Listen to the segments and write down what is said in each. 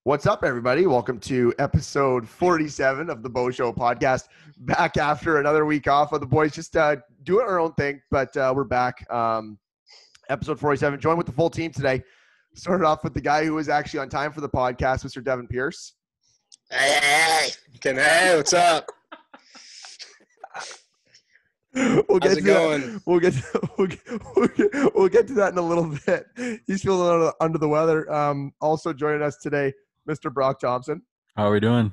What's up, everybody? Welcome to episode 47 of the Bo Show podcast. Back after another week off of the boys, just doing our own thing, but we're back. Episode 47. Joined with the full team today. Started off with the guy who was actually on time for the podcast, Mr. Devin Pierce. Hey, what's up? We'll How's it going? We'll get to that in a little bit. He's feeling a little under the weather. Also joining us today, Mr. Brock Thompson. How are we doing?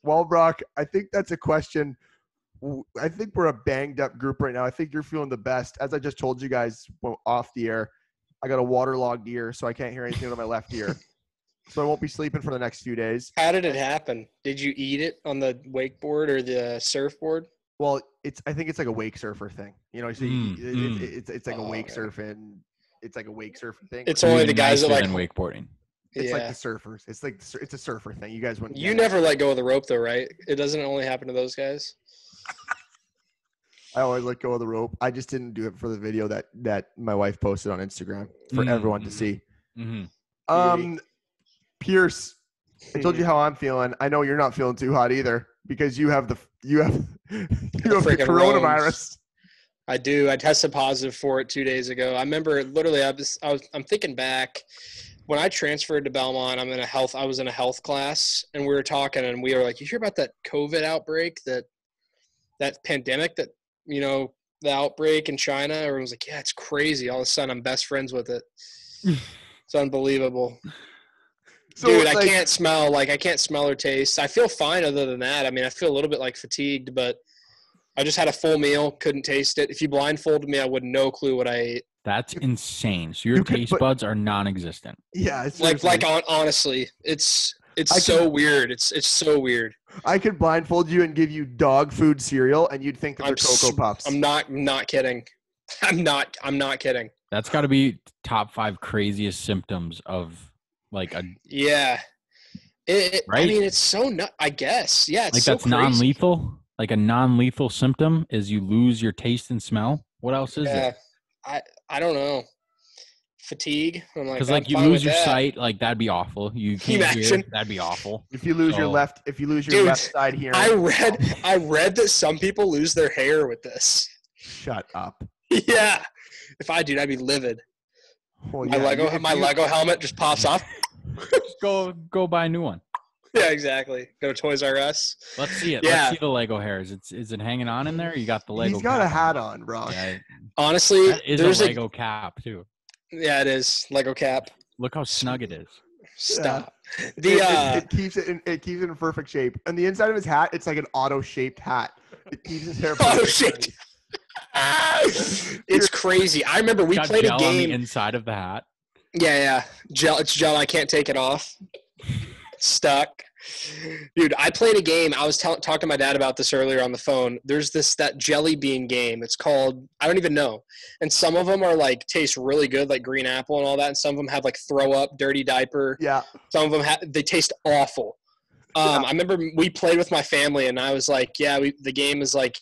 Well, Brock, I think that's a question. I think we're a banged up group right now. I think you're feeling the best. As I just told you guys off the air, I got a waterlogged ear, so I can't hear anything out of my left ear. So I won't be sleeping for the next few days. How did it happen? Did you eat it on the wakeboard or the surfboard? Well, I think it's like a wake surfer thing. You know, so it's like a wake surfing. It's like a wake surfing thing. It's only the guys that like wakeboarding. It's like the surfers. It's a surfer thing. You guys wouldn't. You never let go of the rope though, right? It doesn't only happen to those guys. I always let go of the rope. I just didn't do it for the video that my wife posted on Instagram for everyone to see. Mm-hmm. Pierce, I told you how I'm feeling. I know you're not feeling too hot either because you have the coronavirus. Rones. I do. I tested positive for it 2 days ago. I remember literally. I'm thinking back when I transferred to Belmont. I was in a health class, and we were talking, and we were like, "You hear about that COVID outbreak? That pandemic? That the outbreak in China?" Everyone was like, "Yeah, it's crazy." All of a sudden, I'm best friends with it. It's unbelievable. So, dude, I can't smell or taste. I feel fine other than that. I mean, I feel a little bit like fatigued, but I just had a full meal, couldn't taste it. If you blindfolded me, I would no clue what I ate. That's insane. So your taste buds are non-existent. Yeah, it's honestly, it's so weird. It's so weird. I could blindfold you and give you dog food cereal, and you'd think that they're Cocoa Puffs. I'm not kidding. I'm not kidding. That's got to be top 5 craziest symptoms of like a right? I mean, it's so I guess it's like so that's crazy. non-lethal. Like a non-lethal symptom is you lose your taste and smell. What else is it? I don't know. Fatigue. Because like you lose your sight, like that'd be awful. You can't hear. That'd be awful. If you lose your left side hearing. I read that some people lose their hair with this. Shut up. Yeah. If I do, I'd be livid. Well, yeah, my Lego helmet just pops off. Just go buy a new one. Yeah, exactly. Go to Toys R Us. Let's see it. Yeah. Let's see the Lego hairs. Is it hanging on in there? You got the Lego. He's got a hat on, bro. Yeah. Honestly, there's a Lego cap too. Yeah, it is Lego cap. Look how snug it is. Stop. Yeah. It keeps it in perfect shape. And the inside of his hat, it's like an auto-shaped hat. It keeps his hair auto-shaped. It's crazy. I remember we played a game on the inside of the hat. Yeah. Gel. It's gel. I can't take it off. It's stuck. Dude, I played a game. I was talking to my dad about this earlier on the phone. There's that jelly bean game. It's called, I don't even know. And some of them are like, taste really good, like green apple and all that. And some of them have like throw up, dirty diaper. Yeah. Some of them they taste awful. I remember we played with my family and I was like, the game is like,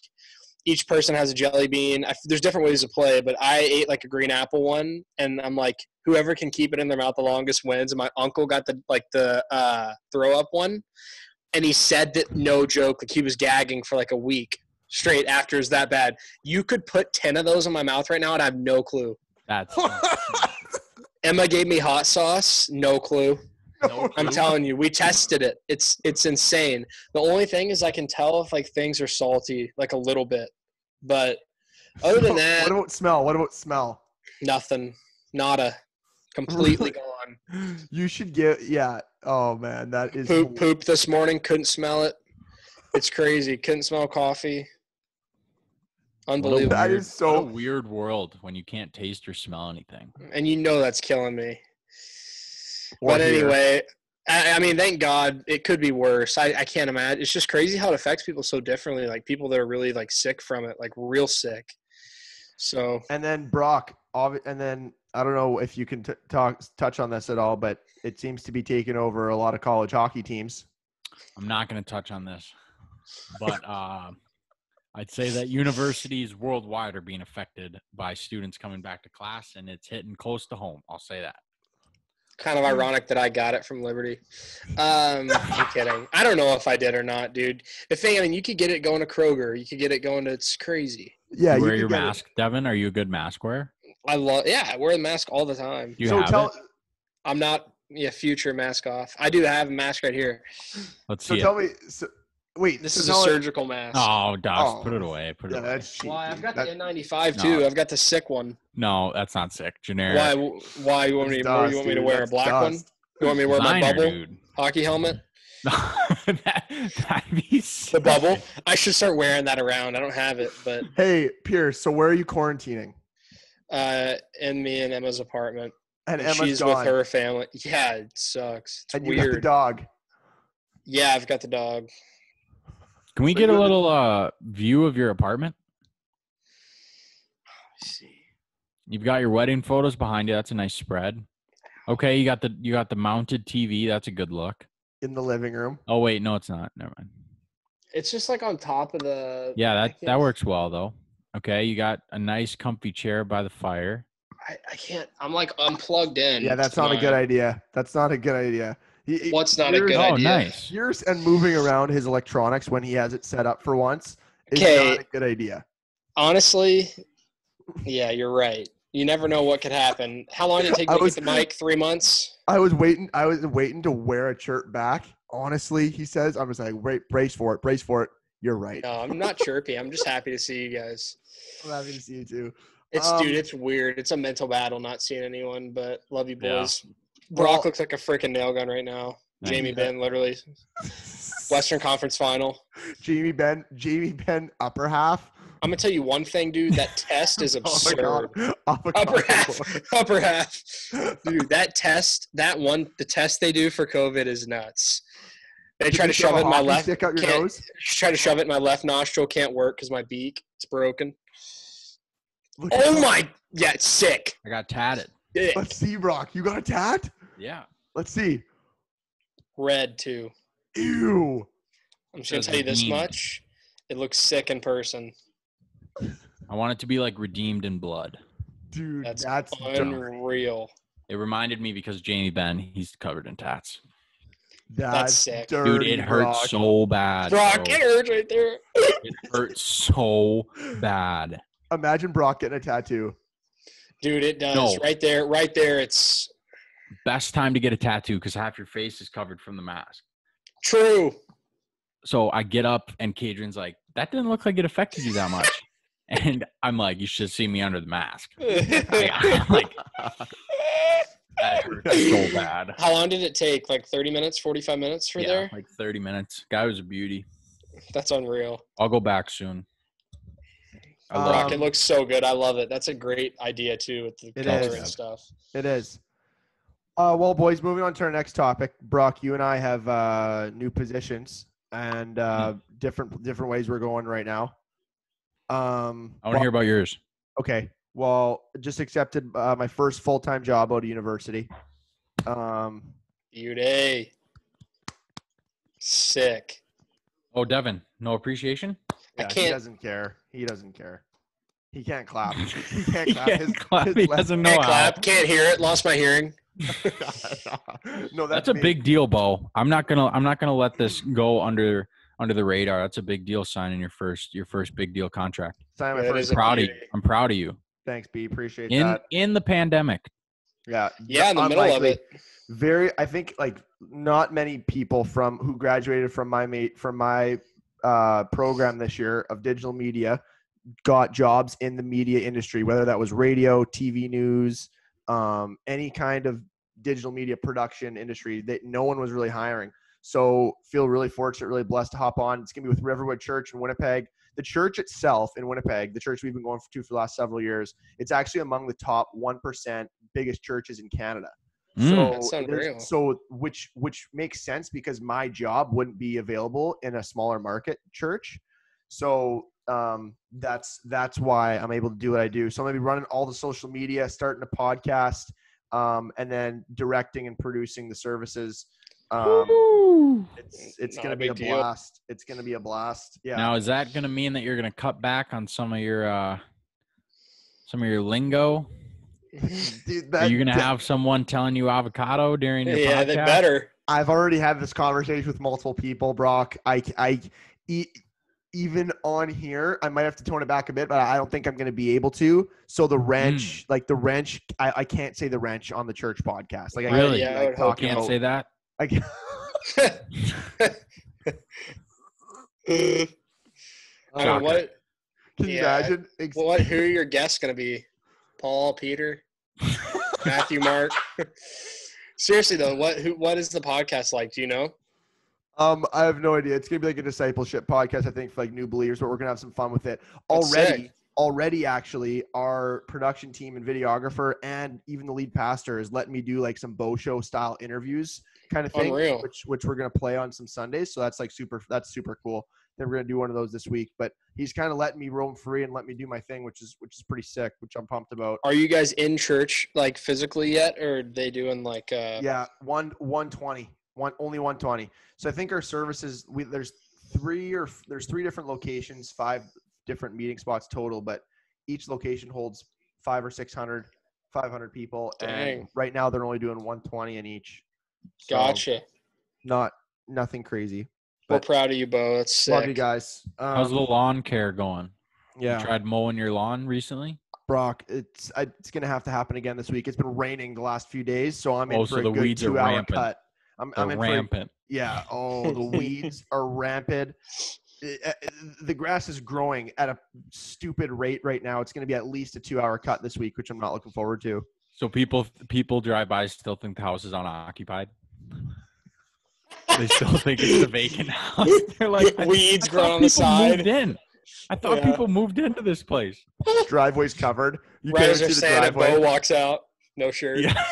each person has a jelly bean. There's different ways to play, but I ate like a green apple one, and I'm like, whoever can keep it in their mouth the longest wins. And my uncle got the throw up one, and he said that no joke, like he was gagging for like a week straight after it was that bad. You could put 10 of those in my mouth right now, and I have no clue. That's Emma gave me hot sauce, no clue. I'm telling you, we tested it. It's insane. The only thing is I can tell if like things are salty, like a little bit. But other than that, what about smell? Nothing. Nada. Completely gone. You should oh man, that is poop this morning, couldn't smell it. It's crazy. Couldn't smell coffee. Unbelievable. That is so what a weird world when you can't taste or smell anything. And that's killing me. But anyway, I mean, thank God it could be worse. I can't imagine. It's just crazy how it affects people so differently. Like people that are really like sick from it, like real sick. So. And then Brock, and then I don't know if you can touch on this at all, but it seems to be taking over a lot of college hockey teams. I'm not going to touch on this, but I'd say that universities worldwide are being affected by students coming back to class, and it's hitting close to home. I'll say that. Kind of ironic that I got it from Liberty. I'm kidding. I don't know if I did or not, dude. The thing, I mean, you could get it going to Kroger. You could get it going to, it's crazy. Yeah, You wear could your get it. mask, Devin? Are you a good mask wearer? I wear the mask all the time. You So have tell it? I'm not future mask off. I do have a mask right here. Let's so see tell it. me. So, wait, This so is a tell it- surgical mask. Oh, Dust, Oh, put it away. Put it Yeah, away. that's cheap. Why? I've dude. got That- the N95 too. No. I've got the sick one. No, that's not sick. Generic. Why you want me? It's You dust, want me to dude. wear a That's black one? dust. You want me to wear my Designer, bubble dude. hockey helmet? That'd be sick. The bubble. I should start wearing that around. I don't have it, but Hey, Pierce. So where are you quarantining? in me and Emma's apartment. And And Emma's she's gone. with her family. Yeah, it sucks. It's And you got the weird. dog. Yeah, I've got the dog. Can we So get a you're the- little view of your apartment? Let's see. You've got your wedding photos behind you. That's a nice spread. Okay, you got the mounted TV. That's a good look. In the living room. Oh wait, no, it's not. Never mind. It's just like on top of the. Yeah, I that can't- works well though. Okay, you got a nice comfy chair by the fire. I can't. I'm like unplugged in. Yeah, that's to not a good mine. idea. That's not a good idea. What's not a Pierce- good Oh, idea? nice. Pierce and moving around his electronics when he has it set up for once is Okay. not a good idea. Honestly, yeah, you're right. You never know what could happen. How long did it take I me to was- get the mic? 3 months? I was waiting to wear a shirt back. Honestly, he says, I'm just like, wait, brace for it. You're right. No, I'm not chirpy. I'm just happy to see you guys. I'm happy to see you too. Dude, it's weird. It's a mental battle not seeing anyone, but love you Yeah. boys. Brock Well- looks like a freaking nail gun right now. Nice. Jamie Ben, literally. Western Conference Final. Jamie Ben, upper half. I'm gonna tell you one thing, dude. That test is Oh absurd. my God. Upper half, upper half, dude. That test, the test they do for COVID is nuts. They Did try you to shove shove a it in my hockey left. stick out your can't- nose? Try to shove it in my left nostril. Can't work because my beak it's broken. Look at Oh that. my, yeah, it's sick. I got tatted. Dick. Let's see, Brock. You got a tat? Yeah. Let's see. Red too. Ew. I'm just gonna Says tell you this redeemed. much. It looks sick in person. I want it to be like redeemed in blood. Dude, That's that's dark. unreal. It reminded me because Jamie Ben, he's covered in tats. That's sick. dirty, Dude, it hurt Brock. so bad. Brock, bro. it hurts right there. It hurt so bad. Imagine Brock getting a tattoo. Dude, it does. No. Right there. It's Best time to get a tattoo because half your face is covered from the mask. true. So I get up and Kadrian's like, that didn't look like it affected you that much. And I'm like, you should see me under the mask. I'm like, that hurt so bad. How long did it take? Like 30 minutes, 45 minutes for Yeah, there? like 30 minutes. Guy was a beauty. That's unreal. I'll go back soon. I love Brock, it. it looks so good. I love it. That's a great idea too with the It color is. and stuff. It is. Well, boys, moving on to our next topic. Brock, you and I have new positions and different ways we're going right now. I want to hear about yours. Okay. Well, just accepted my first full-time job out of university. Beauty. Sick. Oh, Devin, no appreciation? Yeah, he can't- doesn't care. He doesn't care. He can't clap. He can't clap. Can't clap. He left- doesn't know Can't how. clap. Can't hear it. Lost my hearing. No, That's a me. big deal, Bo. I'm not gonna let this go under the radar. That's a big deal signing your first big deal contract. Sign my Yeah, that first. is a Proud of you. beauty. I'm proud of you. Thanks, B. Appreciate In that. in the pandemic. Yeah. Yeah, in the middle of unlikely. it. I think like not many people who graduated from my program this year of digital media got jobs in the media industry, whether that was radio, TV news, any kind of digital media production industry that no one was really hiring. So feel really fortunate, really blessed to hop on. It's going to be with Riverwood Church in Winnipeg. The church itself in Winnipeg, the church we've been going to for the last several years, it's actually among the top 1% biggest churches in Canada. That's So, unreal. which makes sense because my job wouldn't be available in a smaller market church. So that's why I'm able to do what I do. So I'm gonna be running all the social media, starting a podcast, and then directing and producing the services. It's Not gonna a be a big deal. blast. It's gonna be a blast. Yeah. Now, is that gonna mean that you're gonna cut back on some of your lingo? Dude, Are you gonna have someone telling you avocado during your Yeah, podcast? they better. I've already had this conversation with multiple people, Brock. Even on here, I might have to tone it back a bit, but I don't think I'm going to be able to. So the wrench, I can't say the wrench on the church podcast. Like, I Really? can't, Yeah, I would hope Can't say that. I can't, I mean, what? can you Yeah. imagine? Who are your guests going to be? Paul, Peter, Matthew, Mark? Seriously though, what is the podcast like? Do you know? I have no idea. It's gonna be like a discipleship podcast, I think, for like new believers, but we're gonna have some fun with it. That's sick. Already, actually, our production team and videographer and even the lead pastor is letting me do like some Bo Show style interviews kind of thing, Unreal. which we're gonna play on some Sundays. So that's like super cool. Then we're gonna do one of those this week. But he's kind of letting me roam free and let me do my thing, which is pretty sick, which I'm pumped about. Are you guys in church like physically yet, or are they doing like? Yeah, 120. Only 120. So I think our services there's three different locations, 5 different meeting spots total, but each location holds 500 or 500 people. Dang. And right now they're only doing 120 in each. So Gotcha. Nothing crazy. We're But proud of you, Bo. That's sick. love you guys. How's the lawn care going? Yeah, You tried mowing your lawn recently? Brock, it's gonna have to happen again this week. It's been raining the last few days, so I'm in Oh, for so a the good weeds are 2-hour rampant. cut. I'm in for Rampant. yeah. Oh, the weeds are rampant. The grass is growing at a stupid rate right now. It's going to be at least a 2-hour cut this week, which I'm not looking forward to. So people drive by still think the house is unoccupied. They still think it's a vacant house. They're like, Weeds I growing thought on the people side. moved in. I thought Yeah. people moved into this place. Driveway's covered. You Right can't as they're see the saying it, driveway. Bo walks out, no shirt. Yeah.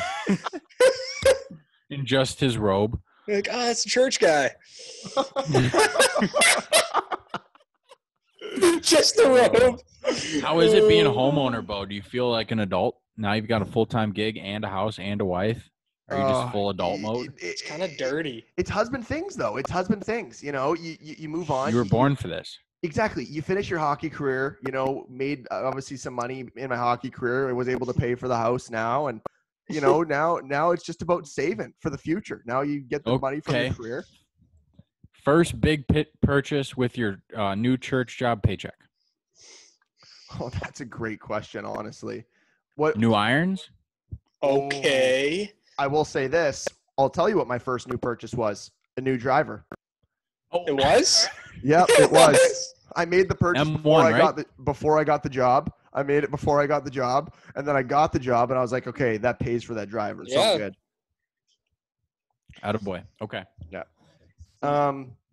In just his robe. You're like, oh, that's a church guy. Just the robe. How is it being a homeowner, Bo? Do you feel like an adult? Now you've got a full-time gig and a house and a wife. Are you just full adult mode? It's kind of dirty. It's husband things, though. It's husband things. You know, you move on. You were born for this. Exactly. You finish your hockey career, you know, made obviously some money in my hockey career. I was able to pay for the house now. And, you know, now it's just about saving for the future. Now you get the money from Okay. your career. First big purchase with your new church job paycheck. Oh, that's a great question, honestly. What New irons? Okay. I will say this. I'll tell you what my first new purchase was. A new driver. Oh, It was? Yep, it was. I made the purchase M1, before I got the job. I made it before I got the job, and then I got the job, and I was like, okay, that pays for that driver. So Yeah. good. Attaboy. Okay.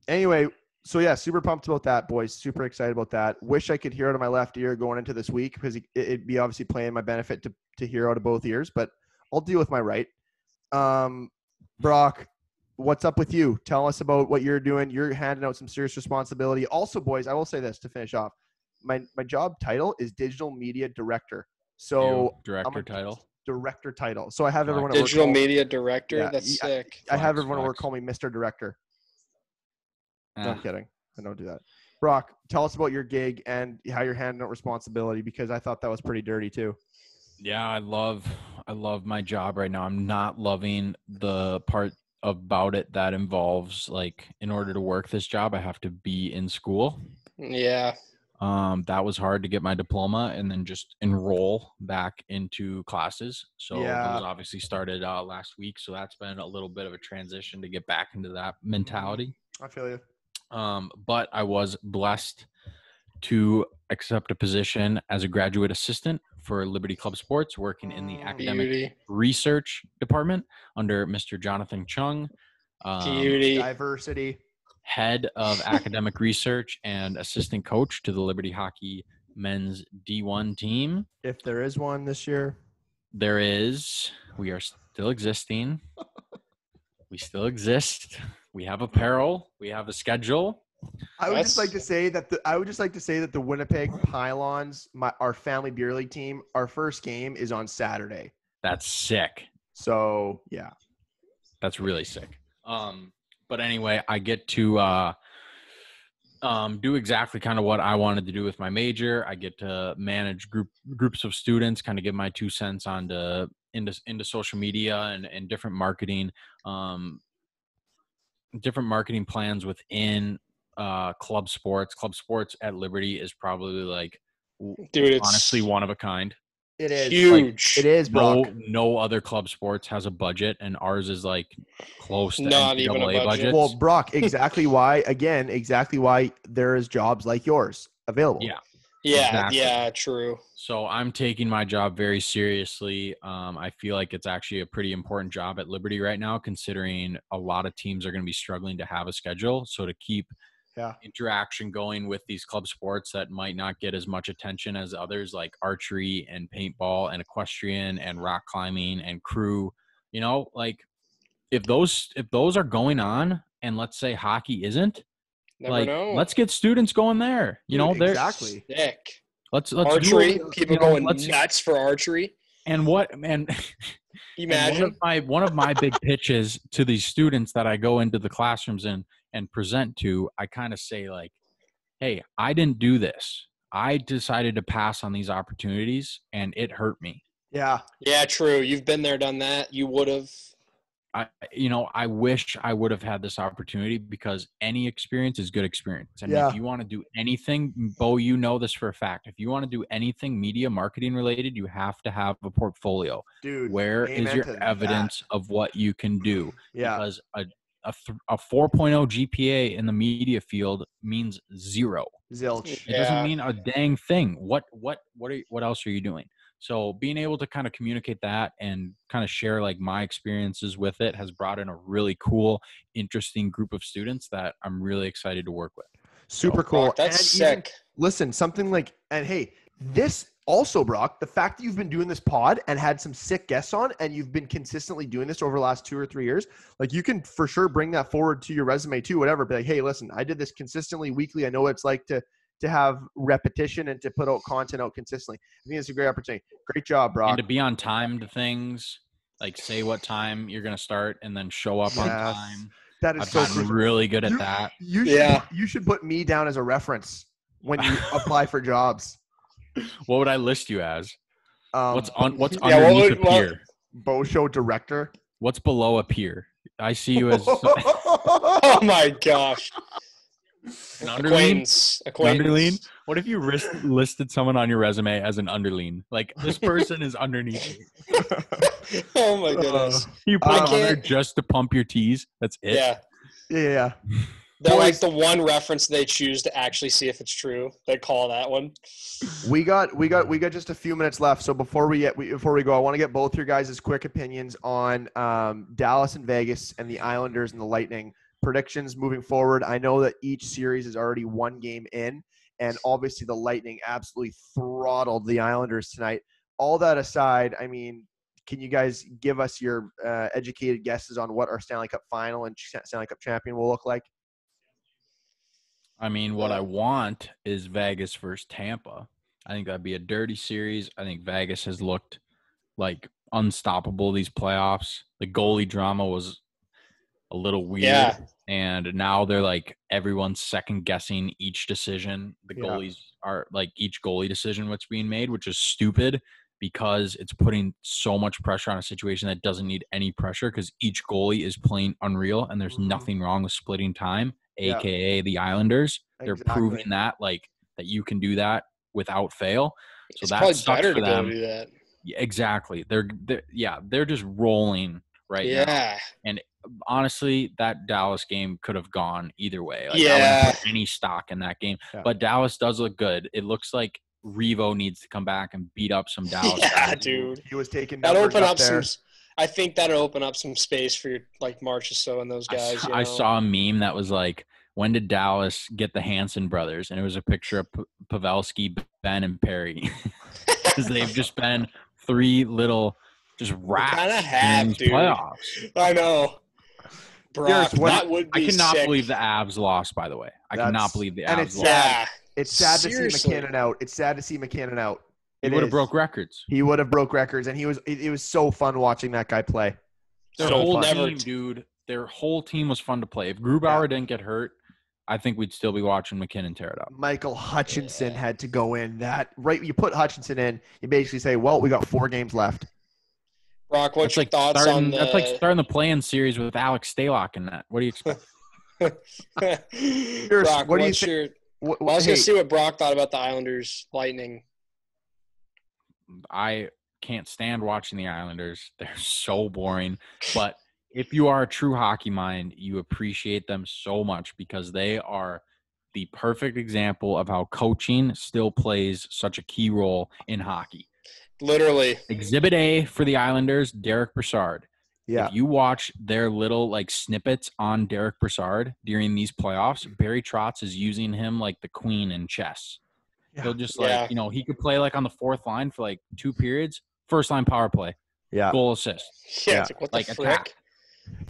Anyway, so yeah, super pumped about that, boys. Super excited about that. Wish I could hear out of my left ear going into this week because it'd be obviously playing my benefit to hear out of both ears, but I'll deal with my right. Brock, what's up with you? Tell us about what you're doing. You're handing out some serious responsibility. Also, boys, I will say this to finish off. My job title is digital media director. So New I'm director a title. director title. So I have everyone at work Digital call- media director? Yeah, That's sick. I have Flex, everyone at work flex. call me Mr. Director. No, I'm Ah, kidding. I don't do that. Brock, tell us about your gig and how you're handling out responsibility because I thought that was pretty dirty too. Yeah, I love my job right now. I'm not loving the part about it that involves like in order to work this job, I have to be in school. Yeah. That was hard to get my diploma and then just enroll back into classes. So Yeah. those obviously started last week. So that's been a little bit of a transition to get back into that mentality. I feel you. But I was blessed to accept a position as a graduate assistant for Liberty Club Sports, working in the academic Beauty. research department under Mr. Jonathan Chung, Beauty. Diversity. head of academic research and assistant coach to the Liberty Hockey men's D1 team. If there is one this year. We are still existing. We still exist. We have apparel. We have a schedule. I would just That's- like to say that the Winnipeg Pylons, our family beer league team, our first game is on Saturday. That's sick. So yeah. That's really sick. But anyway, I get to do exactly kind of what I wanted to do with my major. I get to manage groups of students, kind of give my 2 cents into social media and different marketing plans within club sports. Club sports at Liberty is probably like Dude, it's honestly one of a kind. It is huge. It is, Brock. No other club sports has a budget, and ours is like close to Not even a NCAA budget. budgets. Well, Brock, exactly why there is jobs like yours available. Yeah. Yeah, Exactly. yeah, true. So I'm taking my job very seriously. I feel like it's actually a pretty important job at Liberty right now, considering a lot of teams are going to be struggling to have a schedule. So to keep interaction going with these club sports that might not get as much attention as others, like archery and paintball and equestrian and rock climbing and crew, like if those are going on, and let's say hockey isn't, Never know. let's get students going there. Dude, exactly. Sick. Let's Archery. People going nuts for archery. And Imagine. And one of my big pitches to these students that I go into the classrooms and present to, I kind of say like, hey, I didn't do this. I decided to pass on these opportunities and it hurt me. Yeah. Yeah, true. You've been there, done that. You would have. I wish I would have had this opportunity, because any experience is good experience. And if you want to do anything, Bo, you know this for a fact. If you want to do anything media marketing related, you have to have a portfolio. Dude, where is your evidence of what you can do? Yeah. Because a 4.0 GPA in the media field means zero. Zilch. It doesn't mean a dang thing. What else are you doing? So being able to kind of communicate that and kind of share like my experiences with it has brought in a really cool, interesting group of students that I'm really excited to work with. Super cool. That's and sick. Listen, something like, and hey, this also, Brock, the fact that you've been doing this pod and had some sick guests on, and you've been consistently doing this over the last 2 or 3 years, like you can for sure bring that forward to your resume too, whatever. Be like, hey, listen, I did this consistently weekly. I know what it's like to have repetition and to put out content out consistently. I think it's a great opportunity. Great job, Brock. And to be on time to things, like say what time you're going to start and then show up on time. That is I've so gotten crucial. really good at that. You should put me down as a reference when you apply for jobs. What would I list you as? What's underneath a peer? Bo Show director. What's below a peer? I see you as Oh my gosh. an underling. Acquaintance. What if you listed someone on your resume as an underling? Like, this person is underneath you. Oh my goodness. You put on there just to pump your tees. That's it. Yeah. They're like the one reference they choose to actually see if it's true. They call that one. We got just a few minutes left. So before we go, I want to get both your guys' quick opinions on Dallas and Vegas and the Islanders and the Lightning predictions moving forward. I know that each series is already one game in, and obviously the Lightning absolutely throttled the Islanders tonight. All that aside, I mean, can you guys give us your educated guesses on what our Stanley Cup final and Stanley Cup champion will look like? I mean, what I want is Vegas versus Tampa. I think that'd be a dirty series. I think Vegas has looked like unstoppable these playoffs. The goalie drama was a little weird. Yeah. And now they're like everyone's second guessing each decision. The goalies are like each goalie decision what's being made, which is stupid because it's putting so much pressure on a situation that doesn't need any pressure because each goalie is playing unreal and there's nothing wrong with splitting time, aka the Islanders. They're proving that that you can do that without fail. So it's that probably better for to them. go do that. Yeah, exactly. They're just rolling right now. And honestly, that Dallas game could have gone either way. I wouldn't put any stock in that game. Yeah. But Dallas does look good. It looks like Revo needs to come back and beat up some Dallas. Yeah, dude. He was taking that open up some. I think that'll open up some space for like Marchessault and those guys. I saw a meme that was like, when did Dallas get the Hanson brothers? And it was a picture of Pavelski, Ben, and Perry. Because they've just been three little just rats kind of have, dude. Playoffs. I know. Brock, that would be I cannot sick. believe the Avs lost, by the way. I cannot believe the Avs lost. Yeah. It's sad to see McKinnon out. It's sad to see McKinnon out. He would have broke records. He would have broke records, and it was so fun watching that guy play. Their whole team was fun to play. If Grubauer didn't get hurt, I think we'd still be watching McKinnon tear it up. Michael Hutchinson had to go in. That right, you put Hutchinson in, you basically say, well, we got 4 games left. Brock, what's That's your like thoughts starting, on the? That's like starting the play-in series with Alex Stalock in that. What do you expect? Brock, what do you what's think? your? Well, I was gonna see what Brock thought about the Islanders Lightning. I can't stand watching the Islanders. They're so boring. But if you are a true hockey mind, you appreciate them so much because they are the perfect example of how coaching still plays such a key role in hockey. Literally. Exhibit A for the Islanders, Derek Brassard. Yeah. If you watch their little like snippets on Derek Brassard during these playoffs, Barry Trotz is using him like the queen in chess. Yeah. He'll just like, he could play like on the 4th line for like 2 periods, first line power play, goal assist. Yeah, it's like, what the frick? Attack.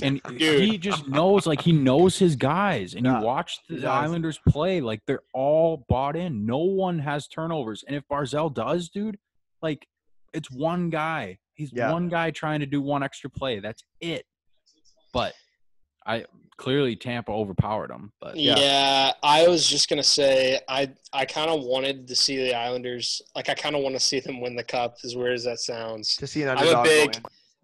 And he just knows, like, he knows his guys. And you watch the Islanders play, like, they're all bought in. No one has turnovers. And if Barzal does, dude, like, it's one guy. He's one guy trying to do one extra play. That's it. But clearly Tampa overpowered them. But yeah, I was just gonna say I kind of wanted to see the Islanders. Like, I kind of want to see them win the cup. As weird as that sounds. To see an underdog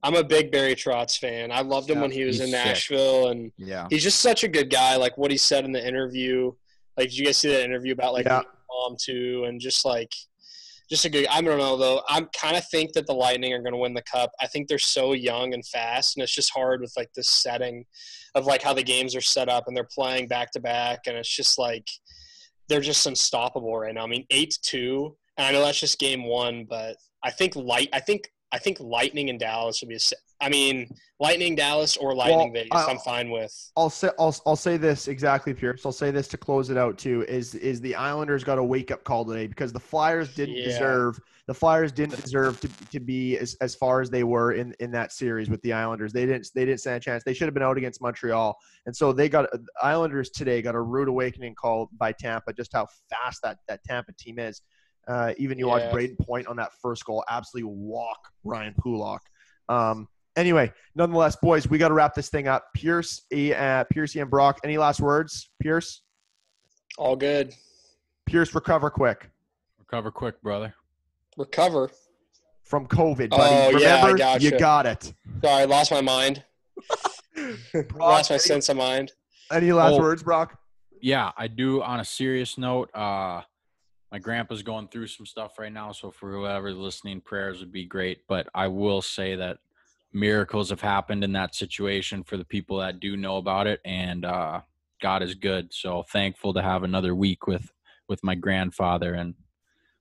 I'm a big Barry Trotz fan. I loved him when he was in Nashville, and he's just such a good guy. Like what he said in the interview. Like, did you guys see that interview about like mom too, and just a good. I don't know though. I kind of think that the Lightning are going to win the cup. I think they're so young and fast, and it's just hard with like this setting of like how the games are set up, and they're playing back to back, and it's just like they're just unstoppable right now. I mean, 8-2, and I know that's just game 1, but I think Lightning and Dallas would be. Lightning Dallas or Lightning Vegas. I'm fine with. I'll say this exactly, Pierce. I'll say this to close it out too. Is the Islanders got a wake up call today because the Flyers didn't deserve. The Flyers didn't deserve to be as far as they were in that series with the Islanders. They didn't stand a chance. They should have been out against Montreal, and so Islanders today got a rude awakening call by Tampa. Just how fast that Tampa team is. Even you watch Braden Point on that first goal, absolutely walk Ryan Pulock. Anyway, nonetheless, boys, we got to wrap this thing up. Pierce and Brock, any last words? Pierce? All good. Pierce, recover quick. Recover quick, brother. Recover? From COVID, buddy. Oh, remember, I gotcha. You got it. Sorry, I lost my mind. Lost my sense of mind. Any last words, Brock? Yeah, I do. On a serious note, my grandpa's going through some stuff right now, so for whoever's listening, prayers would be great. But I will say that miracles have happened in that situation for the people that do know about it, and God is good. So thankful to have another week with my grandfather, and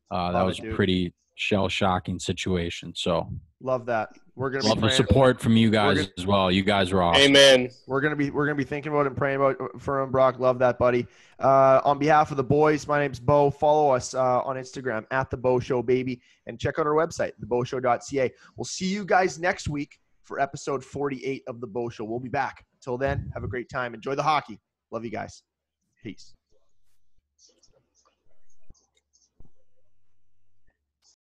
that was a pretty shell-shocking situation. So love that. We're gonna love the support from you guys as well. You guys are awesome. Amen. We're gonna be thinking about and praying for him, Brock. Love that, buddy. On behalf of the boys, my name's Bo. Follow us on Instagram at The Bo Show, baby, and check out our website, theboshow.ca. We'll see you guys next week for episode 48 of The Bo Show. We'll be back. Until then, have a great time. Enjoy the hockey. Love you guys. Peace.